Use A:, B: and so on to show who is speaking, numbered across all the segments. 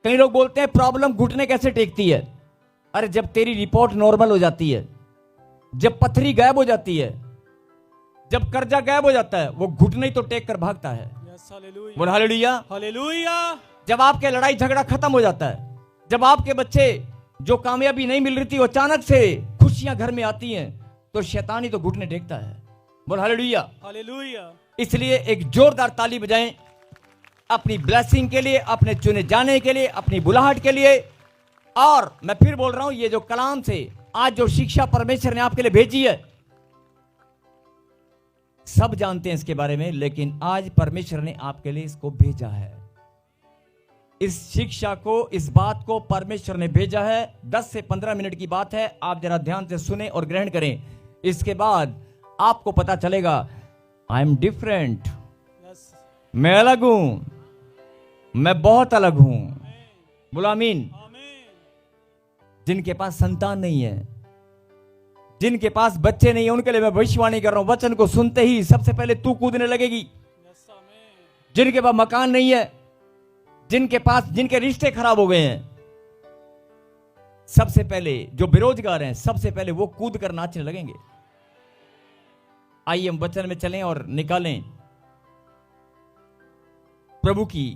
A: कई लोग बोलते हैं प्रॉब्लम घुटने कैसे टेकती है। अरे जब तेरी रिपोर्ट नॉर्मल हो जाती है, जब पथरी गायब हो जाती है, जब कर्जा गायब हो जाता है, वो घुटने ही तो टेक कर भागता है। बोल हालेलुया,
B: हालेलुया।
A: जब आपके लड़ाई झगड़ा खत्म हो जाता है, जब आपके बच्चे जो कामयाबी नहीं मिल रही थी अचानक से खुशियां घर में आती हैं, तो शैतान ही तो घुटने टेकता है। बोल हालेलुया,
B: हालेलुया।
A: इसलिए एक जोरदार ताली बजाएं अपनी ब्लेसिंग के लिए, अपने चुने जाने के लिए, अपनी बुलाहट के लिए। और मैं फिर बोल रहा हूं, ये जो कलाम से आज जो शिक्षा परमेश्वर ने आपके लिए भेजी है, सब जानते हैं इसके बारे में, लेकिन आज परमेश्वर ने आपके लिए इसको भेजा है। इस शिक्षा को, इस बात को परमेश्वर ने भेजा है। 10 से 15 मिनट की बात है, आप जरा ध्यान से सुने और ग्रहण करें। इसके बाद आपको पता चलेगा आई एम डिफरेंट, मैं अलग हूं, मैं बहुत अलग हूं। बोलो आमीन। जिनके पास संतान नहीं है, जिनके पास बच्चे नहीं है, उनके लिए मैं भविष्यवाणी कर रहा हूं, वचन को सुनते ही सबसे पहले तू कूदने लगेगी। जिनके पास मकान नहीं है, जिनके रिश्ते खराब हो गए हैं, सबसे पहले जो बेरोजगार हैं, सबसे पहले वो कूद कर नाचने लगेंगे। आइए हम वचन में चलें और निकालें प्रभु की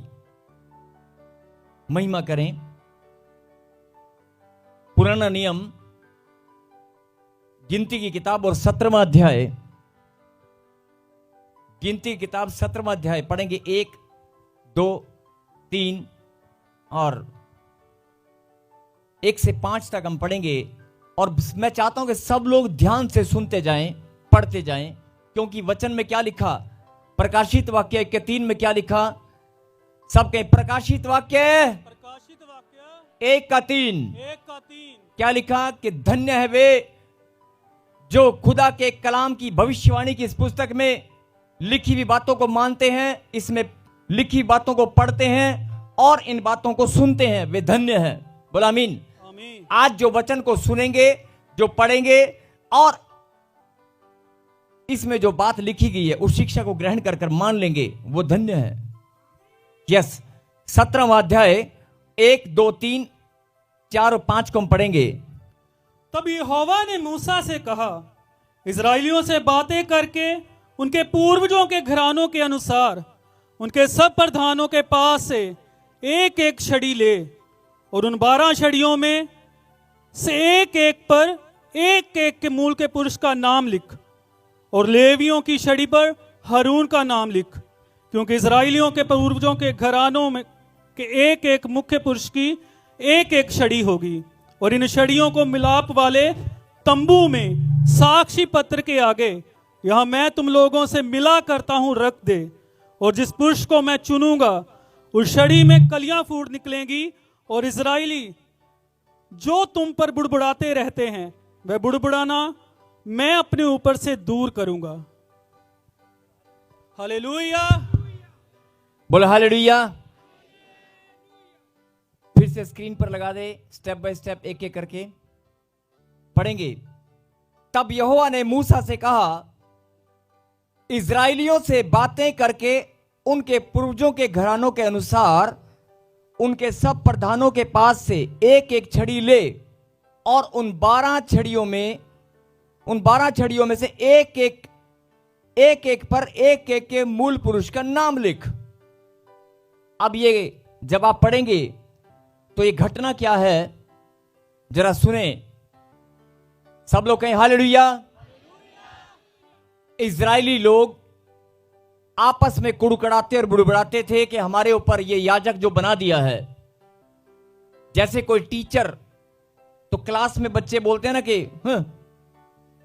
A: महिमा करें। पुराना नियम गिनती की किताब और 17वां अध्याय, गिनती की किताब 17वां अध्याय पढ़ेंगे। 1, 2, 3 और 1 से 5 तक हम पढ़ेंगे। और मैं चाहता हूं कि सब लोग ध्यान से सुनते जाएं, पढ़ते जाएं, क्योंकि वचन में क्या लिखा, प्रकाशित वाक्य 1 के 3 में क्या लिखा, सब कहें प्रकाशित वाक्य 1 का 3 क्या लिखा कि धन्य है वे जो खुदा के कलाम की भविष्यवाणी की इस पुस्तक में लिखी हुई बातों को मानते हैं, इसमें लिखी बातों को पढ़ते हैं और इन बातों को सुनते हैं, वे धन्य है। बोला आमीन। आज जो वचन को सुनेंगे, जो पढ़ेंगे और इसमें जो बात लिखी गई है उस शिक्षा को ग्रहण कर मान लेंगे, वो धन्य है। यस, 17वां अध्याय 1, 2, 3, 4 और 5 को हम पढ़ेंगे।
B: तब यहोवा ने मूसा से कहा, इजराइलियों से बातें करके उनके पूर्वजों के घरानों के अनुसार उनके सब प्रधानों के पास से एक एक छड़ी ले, और उन 12 छड़ियों में से एक एक पर एक एक के मूल के पुरुष का नाम लिख, और लेवियों की छड़ी पर हारून का नाम लिख, क्योंकि इजराइलियों के पूर्वजों के घरानों में के एक एक मुख्य पुरुष की एक एक छड़ी होगी। और इन छड़ियों को मिलाप वाले तंबू में साक्षी पत्र के आगे, यहां मैं तुम लोगों से मिला करता हूं, रख दे। और जिस पुरुष को मैं चुनूंगा उस छड़ी में कलियां फूट निकलेंगी, और इजराइली जो तुम पर बुड़बुड़ाते रहते हैं वह बुड़बुड़ाना मैं अपने ऊपर से दूर करूंगा। हालेलुया,
A: बोलो हालेलुया। फिर से स्क्रीन पर लगा दे, स्टेप बाय स्टेप एक एक करके पढ़ेंगे। तब यहोवा ने मूसा से कहा, इजराइलियों से बातें करके उनके पूर्वजों के घरानों के अनुसार उनके सब प्रधानों के पास से एक एक छड़ी ले, और उन 12 छड़ियों में से एक एक पर एक एक के मूल पुरुष का नाम लिख। अब ये जब आप पढ़ेंगे तो ये घटना क्या है, जरा सुने। सब लोग कहें हालेलुया। इजरायली लोग आपस में कुड़कुड़ाते और बुड़बुड़ाते थे कि हमारे ऊपर ये याजक जो बना दिया है, जैसे कोई टीचर, तो क्लास में बच्चे बोलते हैं ना कि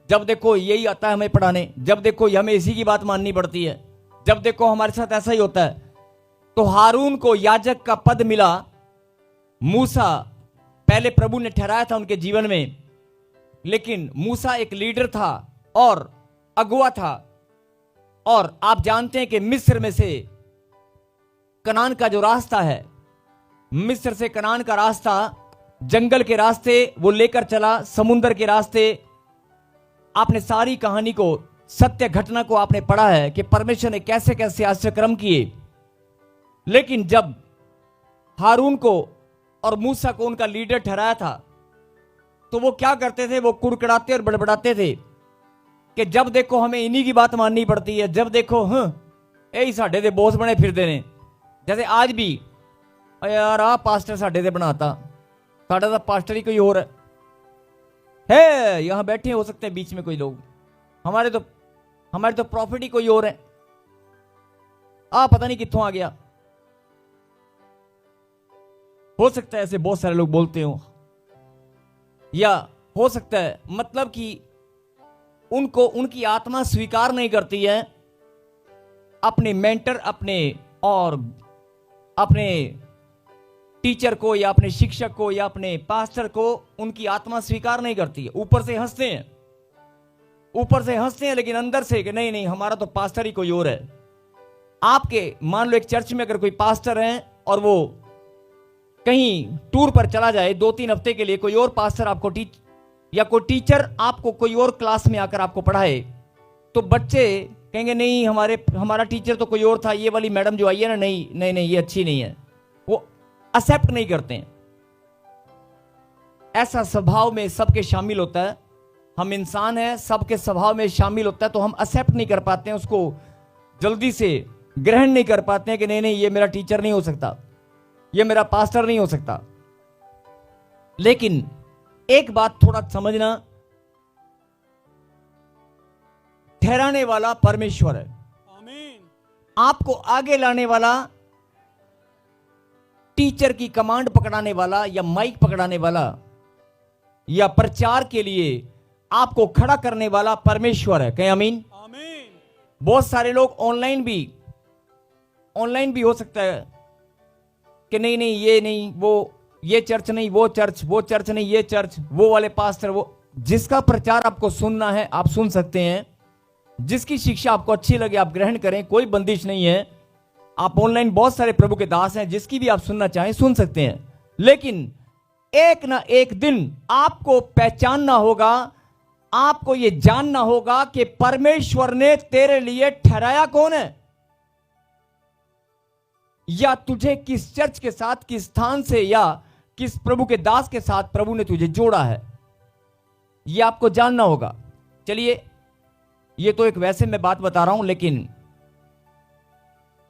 A: जब देखो यही आता है हमें पढ़ाने, जब देखो हमें इसी की बात माननी पड़ती है, जब देखो हमारे साथ ऐसा ही होता है। तो हारून को याजक का पद मिला। मूसा पहले प्रभु ने ठहराया था उनके जीवन में, लेकिन मूसा एक लीडर था और अगुवा था। और आप जानते हैं कि मिस्र में से कनान का जो रास्ता है, मिस्र से कनान का रास्ता, जंगल के रास्ते वो लेकर चला, समुद्र के रास्ते। आपने सारी कहानी को, सत्य घटना को आपने पढ़ा है कि परमेश्वर ने कैसे कैसे आश्चर्यक्रम किए। लेकिन जब हारून को और मूसा को उनका लीडर ठहराया था, तो वो क्या करते थे, वो कुड़कुड़ाते और बड़बड़ाते थे कि जब देखो हमें इन्हीं की बात माननी पड़ती है, जब देखो यही साढ़े दे बॉस बने फिरते ने। जैसे आज भी यार आ पास्टर साढ़े दे बनाता, साढ़ा तो पास्टर ही कोई और है, यहां बैठे हो सकते हैं बीच में कोई लोग, हमारे तो प्रॉफिट ही कोई और है, पता नहीं कित्थों आ गया। हो सकता है ऐसे बहुत सारे लोग बोलते हो, या हो सकता है मतलब कि उनको उनकी आत्मा स्वीकार नहीं करती है अपने मेंटर, अपने टीचर को या अपने शिक्षक को या अपने पास्टर को, उनकी आत्मा स्वीकार नहीं करती है। ऊपर से हंसते हैं लेकिन अंदर से कि नहीं नहीं हमारा तो पास्टर ही कोई और है। आपके मान लो एक चर्च में अगर कोई पास्टर है और वो कहीं टूर पर चला जाए 2-3 हफ्ते के लिए, कोई और पास्टर आपको या कोई टीचर आपको कोई और क्लास में आकर आपको पढ़ाए, तो बच्चे कहेंगे नहीं हमारा टीचर तो कोई और था, ये वाली मैडम जो आई है ना, नहीं ये अच्छी नहीं है, वो एक्सेप्ट नहीं करते हैं। ऐसा स्वभाव में सबके शामिल होता है, हम इंसान हैं, सबके स्वभाव में शामिल होता है, तो हम एक्सेप्ट नहीं कर पाते हैं, उसको जल्दी से ग्रहण नहीं कर पाते हैं कि नहीं ये मेरा टीचर नहीं हो सकता, ये मेरा पास्टर नहीं हो सकता। लेकिन एक बात थोड़ा समझना, ठहराने वाला परमेश्वर है,
B: आमीन।
A: आपको आगे लाने वाला, टीचर की कमांड पकड़ाने वाला या माइक पकड़ाने वाला या प्रचार के लिए आपको खड़ा करने वाला परमेश्वर है। कहें आमीन।
B: आमीन।
A: बहुत सारे लोग ऑनलाइन भी हो सकता है कि नहीं ये नहीं, ये चर्च नहीं, वो चर्च नहीं, ये चर्च, वो वाले पास्टर, वो जिसका प्रचार आपको सुनना है आप सुन सकते हैं, जिसकी शिक्षा आपको अच्छी लगे आप ग्रहण करें, कोई बंदिश नहीं है। आप ऑनलाइन बहुत सारे प्रभु के दास हैं, जिसकी भी आप सुनना चाहें सुन सकते हैं, लेकिन एक ना एक दिन आपको पहचानना होगा, आपको यह जानना होगा कि परमेश्वर ने तेरे लिए ठहराया कौन है, या तुझे किस चर्च के साथ, किस स्थान से या किस प्रभु के दास के साथ प्रभु ने तुझे जोड़ा है, यह आपको जानना होगा। चलिए, यह तो एक वैसे मैं बात बता रहा हूं, लेकिन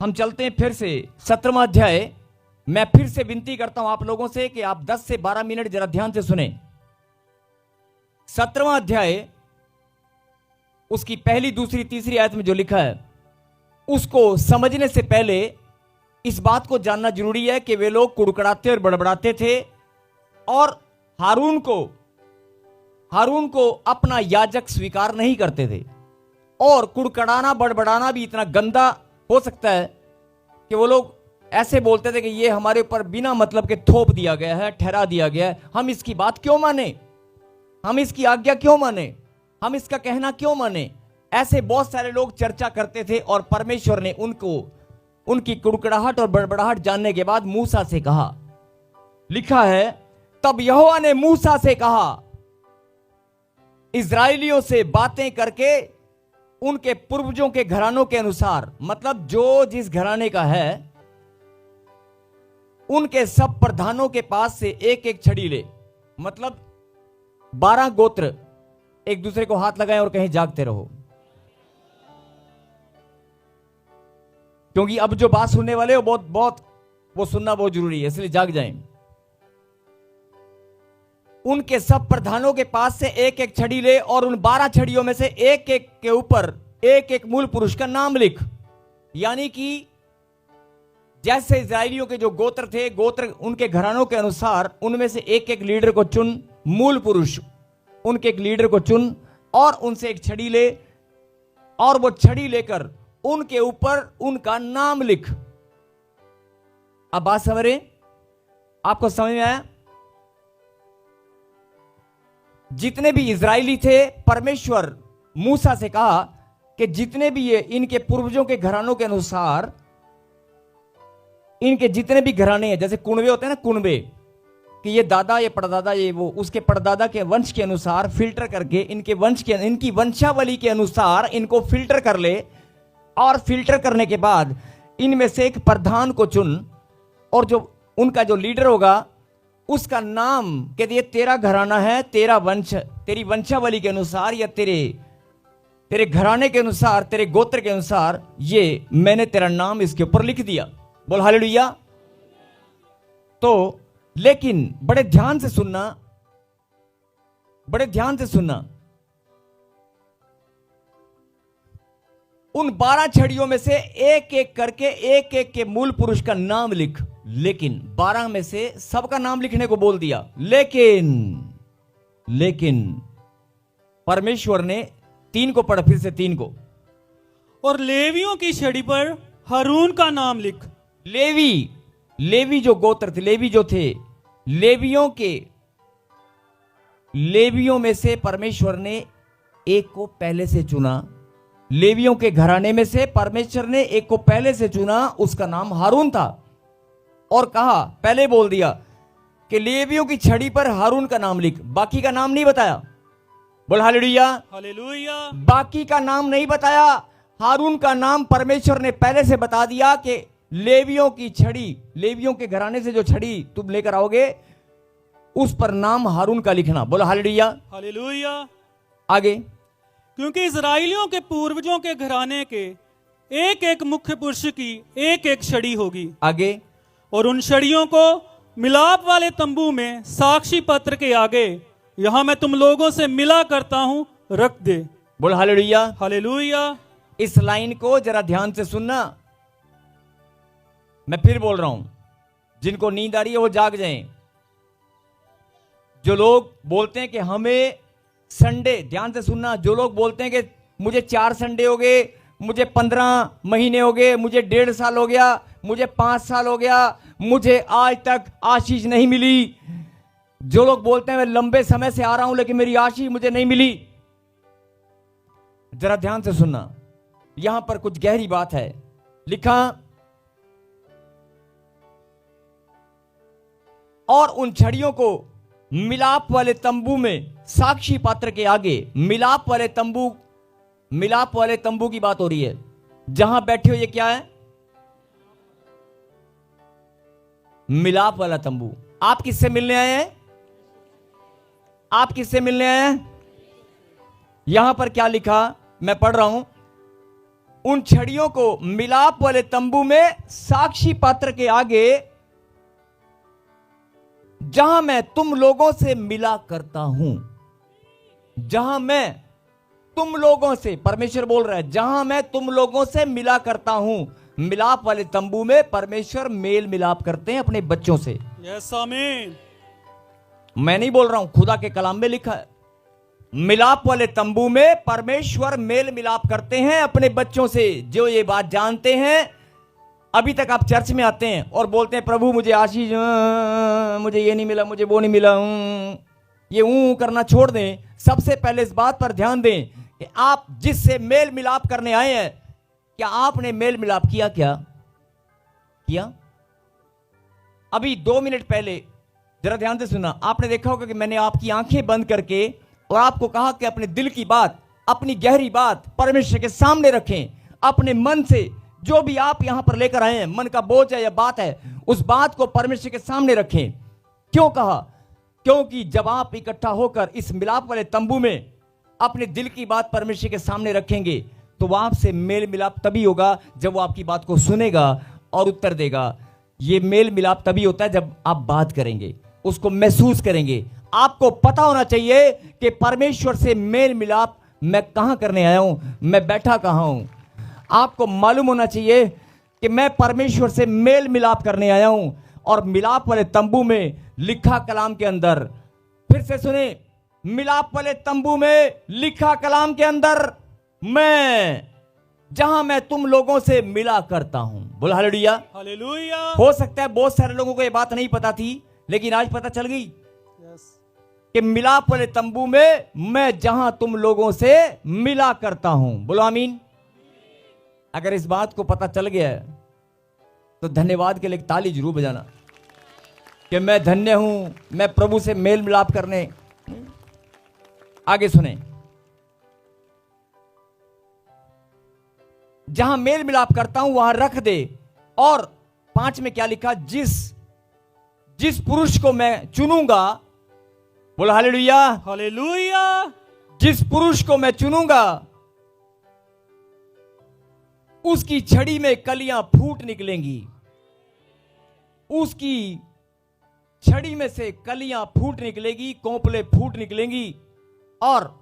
A: हम चलते हैं फिर से 17वां अध्याय। मैं फिर से विनती करता हूं आप लोगों से कि आप 10 से 12 मिनट जरा ध्यान से सुने। 17वां अध्याय, उसकी पहली, दूसरी, तीसरी आयत में जो लिखा है, उसको समझने से पहले इस बात को जानना जरूरी है कि वे लोग कुड़कुड़ाते और बड़बड़ाते थे और हारून को अपना याजक स्वीकार नहीं करते थे। और कुड़कुड़ाना बड़बड़ाना भी इतना गंदा हो सकता है कि वो लोग ऐसे बोलते थे कि ये हमारे ऊपर बिना मतलब के थोप दिया गया है, ठहरा दिया गया है, हम इसकी बात क्यों माने, हम इसकी आज्ञा क्यों माने, हम इसका कहना क्यों माने। ऐसे बहुत सारे लोग चर्चा करते थे और परमेश्वर ने उनकी कुड़कुड़ाहट और बड़बड़ाहट जानने के बाद मूसा से कहा, लिखा है, तब यहोवा ने मूसा से कहा, इस्राएलियों से बातें करके उनके पूर्वजों के घरानों के अनुसार, मतलब जो जिस घराने का है, उनके सब प्रधानों के पास से एक एक छड़ी ले। मतलब 12 गोत्र एक दूसरे को हाथ लगाएं और कहीं जागते रहो, क्योंकि अब जो बात सुनने वाले हो वो सुनना बहुत जरूरी है, इसलिए जाग जाएं। उनके सब प्रधानों के पास से एक एक छड़ी ले और उन 12 छड़ियों में से एक एक के ऊपर एक एक मूल पुरुष का नाम लिख। यानी कि जैसे इस्राएलियों के जो गोत्र थे, गोत्र उनके घरानों के अनुसार उनमें से एक एक लीडर को चुन, मूल पुरुष उनके एक लीडर को चुन और उनसे एक छड़ी ले और वो छड़ी लेकर उनके ऊपर उनका नाम लिख। अब बात समझ रहे, आपको समझ में आया? जितने भी इजरायली थे, परमेश्वर मूसा से कहा कि जितने भी ये इनके पूर्वजों के घरानों के अनुसार, इनके जितने भी घराने हैं, जैसे कुनबे होते हैं ना, कुनबे, कि ये दादा, ये परदादा, ये वो, उसके परदादा के वंश के अनुसार फिल्टर करके इनकी वंशावली के अनुसार इनको फिल्टर कर ले और फिल्टर करने के बाद इनमें से एक प्रधान को चुन और जो उनका जो लीडर होगा उसका नाम कहते ये तेरा घराना है, तेरा वंश, तेरी वंशावली के अनुसार या तेरे घराने के अनुसार, तेरे गोत्र के अनुसार ये मैंने तेरा नाम इसके ऊपर लिख दिया। बोल हालेलुया। तो लेकिन बड़े ध्यान से सुनना, बड़े ध्यान से सुनना, उन 12 छड़ियों में से एक एक करके एक एक के मूल पुरुष का नाम लिख। लेकिन 12 में से सबका नाम लिखने को बोल दिया, लेकिन परमेश्वर ने 3 को पढ़ा, फिर से 3 को।
B: और लेवियों की छड़ी पर हारून का नाम लिख।
A: लेवी जो गोत्र थे, लेवी जो थे, लेवियों में से परमेश्वर ने एक को पहले से चुना। लेवियों के घराने में से परमेश्वर ने एक को पहले से चुना, उसका नाम हारून था। और कहा, पहले बोल दिया कि लेवियों की छड़ी पर हारून का नाम लिख, बाकी का नाम नहीं बताया। बोल हालेलुया।
B: हालेलुया।
A: बाकी का नाम नहीं बताया, हारून का नाम परमेश्वर ने पहले से बता दिया कि लेवियों की छड़ी, लेवियों के घराने से जो छड़ी तुम लेकर आओगे उस पर नाम हारून का लिखना। बोलो हालेलुया।
B: हालेलुया।
A: आगे,
B: क्योंकि इजराइलियों के पूर्वजों के घराने के एक एक मुख्य पुरुष की एक एक छड़ी होगी।
A: आगे,
B: और उन छड़ियों को मिलाप वाले तंबू में साक्षी पत्र के आगे, यहां मैं तुम लोगों से मिला करता हूं, रख दे।
A: बोल हालेलुया।
B: हालेलुया।
A: इस लाइन को जरा ध्यान से सुनना, मैं फिर बोल रहा हूं, जिनको नींद आ रही है वो जाग जाएं। जो लोग बोलते हैं कि हमें संडे, ध्यान से सुनना, जो लोग बोलते हैं कि मुझे 4 संडे हो गए, मुझे 15 महीने हो गए, मुझे 1.5 साल हो गया, मुझे 5 साल हो गया, मुझे आज तक आशीष नहीं मिली, जो लोग बोलते हैं मैं लंबे समय से आ रहा हूं लेकिन मेरी आशीष मुझे नहीं मिली, जरा ध्यान से सुनना, यहां पर कुछ गहरी बात है। लिखा, और उन छड़ियों को मिलाप वाले तंबू में साक्षी पात्र के आगे, मिलाप वाले तंबू की बात हो रही है। जहां बैठे हो ये क्या है? मिलाप वाला तंबू। आप किससे मिलने आए हैं? आप किससे मिलने आए हैं? यहां पर क्या लिखा, मैं पढ़ रहा हूं, उन छड़ियों को मिलाप वाले तंबू में साक्षी पात्र के आगे, जहां मैं तुम लोगों से मिला करता हूं, जहां मैं तुम लोगों से, परमेश्वर बोल रहा है, जहां मैं तुम लोगों से मिला करता हूं। मिलाप वाले तंबू में परमेश्वर मेल मिलाप करते हैं अपने बच्चों से।
B: यस आमीन।
A: मैं नहीं बोल रहा हूं, खुदा के कलाम में लिखा है। मिलाप वाले तंबू में परमेश्वर मेल मिलाप करते हैं अपने बच्चों से। जो ये बात जानते हैं, अभी तक आप चर्च में आते हैं और बोलते हैं प्रभु मुझे आशीष, मुझे ये नहीं मिला, मुझे वो नहीं मिला, ये करना छोड़ दें। सबसे पहले इस बात पर ध्यान दें कि आप जिससे मेल मिलाप करने आए हैं, क्या आपने मेल मिलाप किया? अभी 2 मिनट पहले, जरा ध्यान से सुना, आपने देखा होगा कि मैंने आपकी आंखें बंद करके और आपको कहा कि अपने दिल की बात, अपनी गहरी बात परमेश्वर के सामने रखें। अपने मन से जो भी आप यहां पर लेकर आए हैं, मन का बोझ है या बात है, उस बात को परमेश्वर के सामने रखें। क्यों कहा? क्योंकि जब आप इकट्ठा होकर इस मिलाप वाले तंबू में अपने दिल की बात परमेश्वर के सामने रखेंगे, तो वह आपसे मेल मिलाप तभी होगा जब वो आपकी बात को सुनेगा और उत्तर देगा। ये मेल मिलाप तभी होता है जब आप बात करेंगे, उसको महसूस करेंगे। आपको पता होना चाहिए कि परमेश्वर से मेल मिलाप मैं कहां करने आया हूं, मैं बैठा कहां हूं। आपको मालूम होना चाहिए कि मैं परमेश्वर से मेल मिलाप करने आया हूं। और मिलाप वाले तंबू में लिखा कलाम के अंदर, फिर से सुने, मिलाप वाले तंबू में लिखा कलाम के अंदर, जहां मैं तुम लोगों से मिला करता हूं। बोल हालेलुया।
B: हालेलुया।
A: हो सकता है बहुत सारे लोगों को यह बात नहीं पता थी, लेकिन आज पता चल गई कि मिलाप वाले तंबू में मैं जहां तुम लोगों से मिला करता हूं। बोलो आमीन। अगर इस बात को पता चल गया है तो धन्यवाद के लिए ताली जरूर बजाना कि मैं धन्य हूं, मैं प्रभु से मेल मिलाप करने। आगे सुने, जहां मेल मिलाप करता हूं वहां रख दे। और 5 में क्या लिखा? जिस पुरुष को मैं चुनूंगा, बोला हालेलुया,
B: हालेलुया।
A: जिस पुरुष को मैं चुनूंगा उसकी छड़ी में कलियां फूट निकलेंगी, उसकी छड़ी में से कलियां फूट निकलेगी, कोंपले फूट निकलेंगी। और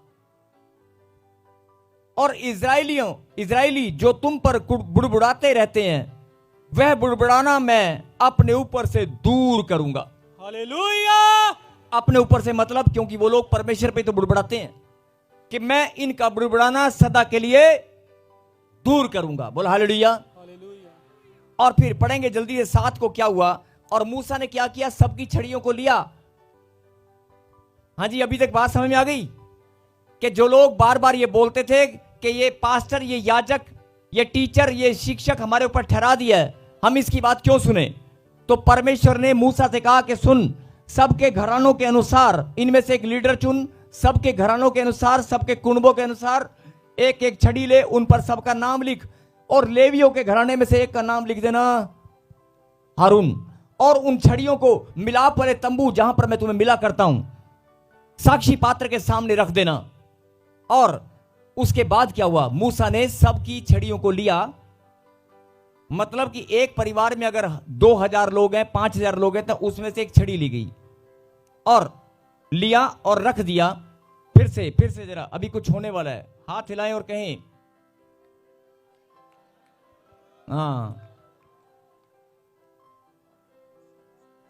A: इजरायली जो तुम पर बुड़बुड़ाते रहते हैं, वह बुड़बुड़ाना मैं अपने ऊपर से दूर करूंगा।
B: हालेलुया।
A: अपने ऊपर से मतलब, क्योंकि वो लोग परमेश्वर पे तो बुड़बुड़ाते हैं, कि मैं इनका बुड़बुड़ाना सदा के लिए दूर करूंगा। बोल हालेलुया।
B: हालेलुया।
A: और फिर पढ़ेंगे जल्दी से 7 को क्या हुआ। और मूसा ने क्या किया, सबकी छड़ियों को लिया। हां जी, अभी तक बात समझ में आ गई कि जो लोग बार बार ये बोलते थे कि ये पास्टर, ये याजक, ये टीचर, ये शिक्षक हमारे ऊपर ठहरा दिया है, हम इसकी बात क्यों सुने। तो परमेश्वर ने मूसा से कहा कि सुन, सबके घरानों के अनुसार इनमें से एक लीडर चुन, सबके घरानों के अनुसार, सबके कुनबों के अनुसार एक एक छड़ी ले, उन पर सबका नाम लिख, और लेवियों के घराने में से एक का नाम लिख देना हारून। और उन छड़ियों को मिलाप वाले तंबू, जहां पर मैं तुम्हें मिला करता हूं, साक्षी पात्र के सामने रख देना। और उसके बाद क्या हुआ, मूसा ने सबकी छड़ियों को लिया। मतलब कि एक परिवार में अगर 2000 लोग हैं, 5000 लोग हैं, तो उसमें से एक छड़ी ली गई और लिया और रख दिया। फिर से जरा, अभी कुछ होने वाला है, हाथ हिलाएं और कहें हाँ।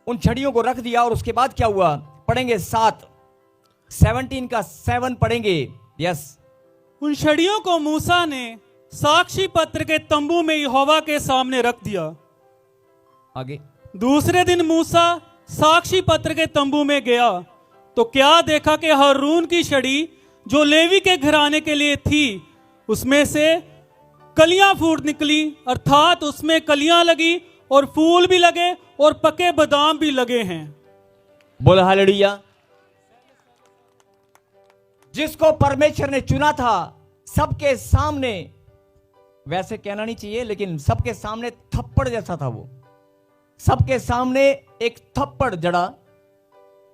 A: उन छड़ियों को रख दिया और उसके बाद क्या हुआ, पढ़ेंगे 17 का 7 पढ़ेंगे। यस।
B: उन छड़ियों को मूसा ने साक्षी पत्र के तंबू में यहोवा के सामने रख दिया।
A: आगे।
B: दूसरे दिन मूसा साक्षी पत्र के तंबू में गया तो क्या देखा कि हारून की छड़ी जो लेवी के घराने के लिए थी, उसमें से कलियां फूट निकली, अर्थात उसमें कलियां लगी और फूल भी लगे और पके बादाम भी लगे हैं।
A: बोल हालेलुया। जिसको परमेश्वर ने चुना था, सबके सामने, वैसे कहना नहीं चाहिए लेकिन सबके सामने थप्पड़ जैसा था वो, सबके सामने एक थप्पड़ जड़ा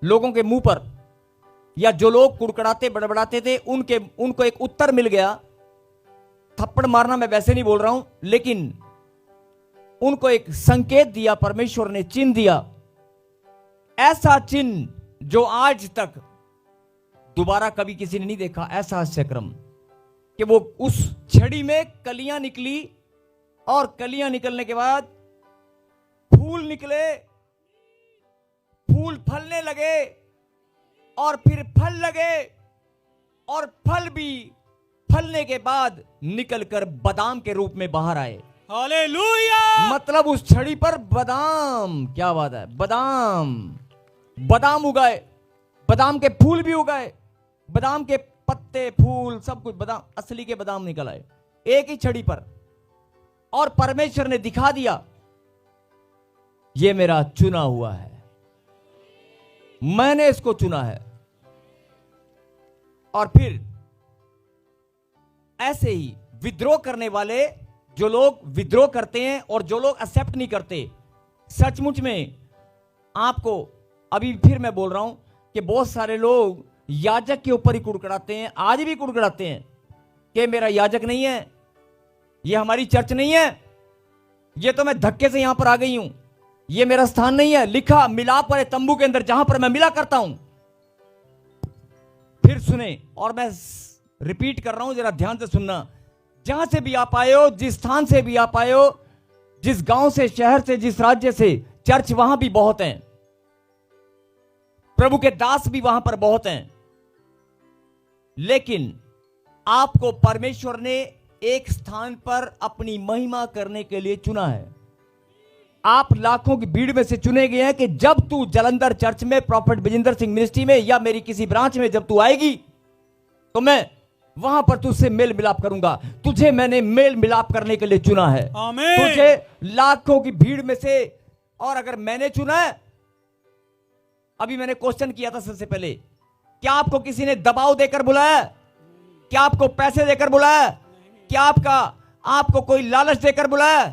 A: लोगों के मुंह पर, या जो लोग कुड़कुड़ाते बड़बड़ाते थे उनको एक उत्तर मिल गया। थप्पड़ मारना मैं वैसे नहीं बोल रहा हूं, लेकिन उनको एक संकेत दिया परमेश्वर ने, चिन्ह दिया, ऐसा चिन्ह जो आज तक दोबारा कभी किसी ने नहीं देखा। ऐसा आश्चर्यक्रम कि वो उस छड़ी में कलियां निकली और कलियां निकलने के बाद फूल निकले, फूल फलने लगे और फिर फल लगे, और फल भी फलने के बाद निकलकर बादाम के रूप में बाहर आए।
B: हालेलुया।
A: मतलब उस छड़ी पर बादाम, क्या बात है, बादाम उगाए, बादाम के फूल भी उगाए, बादाम के पत्ते, फूल, सब कुछ बादाम, असली के बादाम निकल आए एक ही छड़ी पर। और परमेश्वर ने दिखा दिया, ये मेरा चुना हुआ है, मैंने इसको चुना है। और फिर ऐसे ही विद्रोह करने वाले, जो लोग विद्रोह करते हैं और जो लोग एक्सेप्ट नहीं करते, सचमुच में आपको अभी फिर मैं बोल रहा हूं कि बहुत सारे लोग याजक के ऊपर ही कुड़कुड़ाते हैं, आज भी कुड़कुड़ाते हैं कि मेरा याजक नहीं है, ये हमारी चर्च नहीं है, ये तो मैं धक्के से यहां पर आ गई हूं, ये मेरा स्थान नहीं है। लिखा मिलाप वाले तंबू के अंदर, जहां पर मैं मिला करता हूं। फिर सुने, और मैं रिपीट कर रहा हूं, जरा ध्यान से सुनना। जहां से भी आप आए हो, जिस स्थान से भी आप आए हो, जिस गांव से, शहर से, जिस राज्य से, चर्च वहां भी बहुत हैं, प्रभु के दास भी वहां पर बहुत हैं, लेकिन आपको परमेश्वर ने एक स्थान पर अपनी महिमा करने के लिए चुना है। आप लाखों की भीड़ में से चुने गए हैं कि जब तू जालंधर चर्च में, प्रॉफेट विजेंद्र सिंह मिनिस्ट्री में, या मेरी किसी ब्रांच में जब तू आएगी, तो मैं वहां पर तुझसे मेल मिलाप करूंगा। तुझे मैंने मेल मिलाप करने के लिए चुना है,
B: आमीन।
A: तुझे लाखों की भीड़ में से। और अगर मैंने चुना है, अभी मैंने क्वेश्चन किया था सबसे पहले, क्या आपको किसी ने दबाव देकर बुलाया? क्या आपको पैसे देकर बुलाया? क्या आपको कोई लालच देकर बुलाया?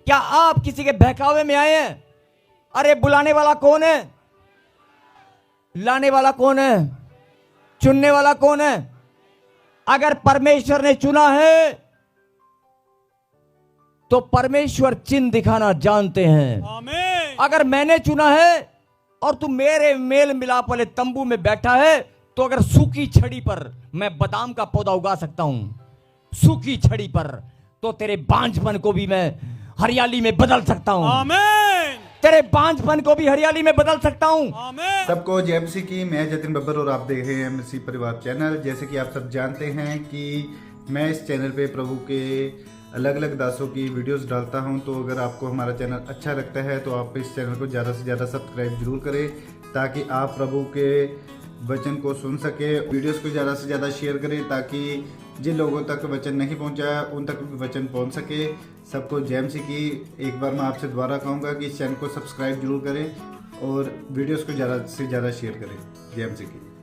A: क्या आप किसी के बहकावे में आए हैं? अरे बुलाने वाला कौन है? लाने वाला कौन है? चुनने वाला कौन है? अगर परमेश्वर ने चुना है तो परमेश्वर चिन्ह दिखाना जानते हैं।
B: आमीन।
A: अगर मैंने चुना है और तू मेरे मेल मिलाप वाले तंबू में बैठा है, तो अगर सूखी छड़ी पर मैं बादाम का पौधा उगा सकता हूं, सूखी छड़ी पर, तो तेरे बांझपन को भी मैं हरियाली में बदल सकता हूं।
B: आमीन।
A: तेरे बांझपन को भी हरियाली में बदल सकता हूं।
B: आमीन।
C: सबको जय मसीह की। मैं जतिन बब्बर और आप देख रहे हैं मसीह परिवार चैनल। जैसे कि आप सब जानते हैं कि मैं इस चैनल पे प्रभु के अलग अलग दासों की वीडियोस डालता हूं, तो अगर आपको हमारा चैनल अच्छा लगता है तो आप इस चैनल को ज़्यादा से ज़्यादा सब्सक्राइब जरूर करें, ताकि आप प्रभु के वचन को सुन सके। वीडियोस को ज़्यादा से ज़्यादा शेयर करें, ताकि जिन लोगों तक वचन नहीं पहुंचा उन तक भी वचन पहुंच सके। सबको जय मसीह की। एक बार मैं आपसे दोबारा कहूँगा कि इस चैनल को सब्सक्राइब जरूर करें और वीडियोस को ज़्यादा से ज़्यादा शेयर करें। जय मसीह की।